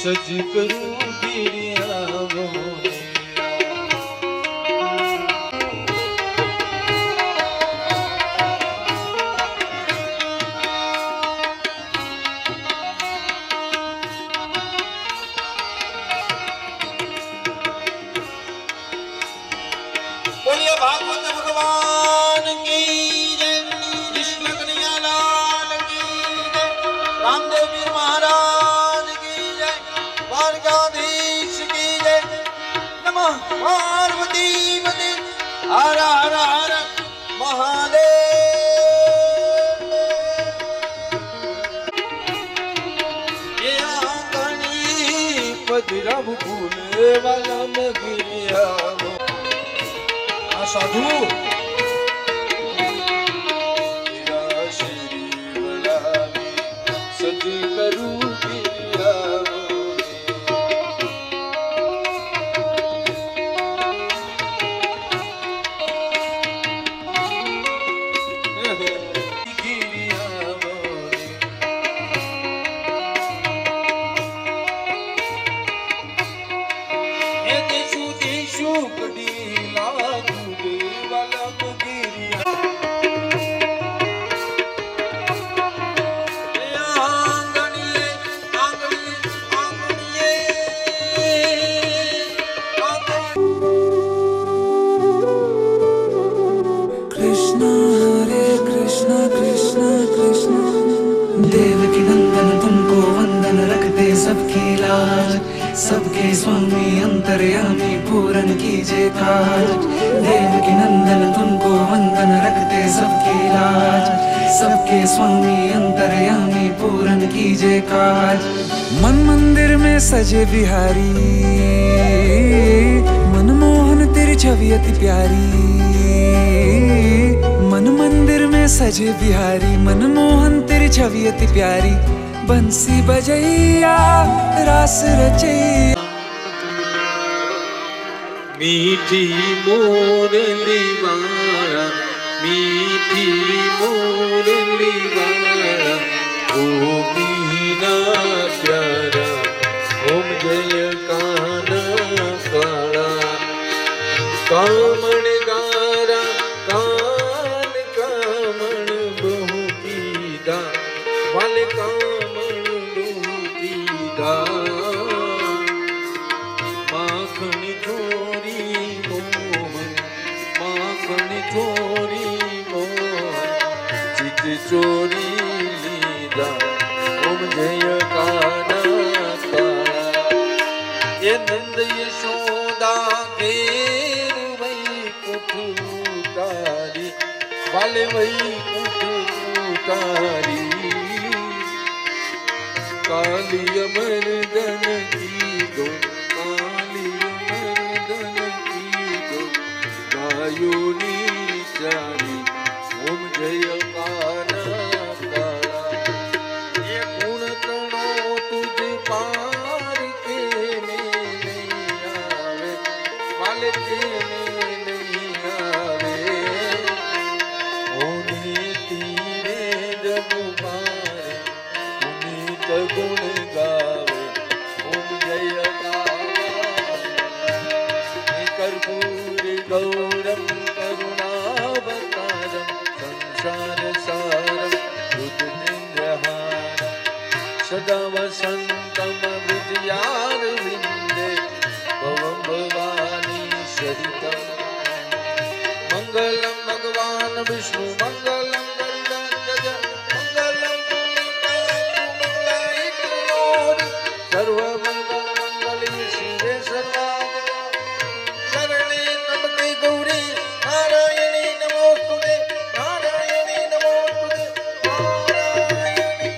સજ કરું ગિરિયાવો બોલીએ ભાગવત ભગવાન કી જય, કૃષ્ણ કનૈયા લાલ કી જય, રામદેવ પીર મહારાજ કી જય, દ્વારકાધીશ કી જય, નમઃ પાર્વતી પતે, હર હર હર મહાદેવ। ये आंगणी पधराव फूले वाला में गिरिया साधु श्री बलावी सज करूं कृष्ण कृष्ण कृष्ण। देवकी नंदन तुमको वंदन रखते सबकी लाज, सबके स्वामी अंतर्यामी पूरन कीजिए काज। देवकी नंदन तुमको वंदन रखते सबकी लाज, सबके स्वामी अंतर्यामी पूरन कीजिए काज। मन मंदिर में सजे बिहारी, मनमोहन तेरी छवि अति प्यारी। मन मंदिर में सजे बिहारी, मनमोहन तेरी छवि अति प्यारी। बंसी बजैया रास रचैया। मीठी मोरली वाला, मीठी मोरली वाला, ओ मीना प्यारा, ओम जय काना काला। कामण गारा कान कामण बहु कीदा, वाले कामण बहु कीदा। माखन चोरी मोहन, माखन चोरी मोहन, चित चोरी लीदा, ओम जय काना काला। ये नंद यशोदा घेर वही कुठ उतारी, वाले वही कुठ उतारी। काली मर्दन की दो, काली मर्दन की दो, गायोनी चारी, ओम जय काना काला। ये गुण तणो तुझ पार के में नहीं आवे, वाले के में नहीं आवे। ओने तीरे जब मारे, पुनीत गुण गावे, ओम जय काला। कर्पूर गौरम करुणावतारम, संसार सारम बुद्धेन्द्रहारम, सदा वसंतम हृदयारविंदे, भवं भवानी सरितम। मंगलम भगवान विष्णु मंगलम गरुड़ध्वज, मंगलम पुंडरीकाक्ष मंगलायतनोरि, सर्वमंगल मंगले शिवे सर्वाधिका, शरणे त्र्यंबके गौरी नारायणी नमोस्तुते, नारायणी नमोस्तुते, नारायणी।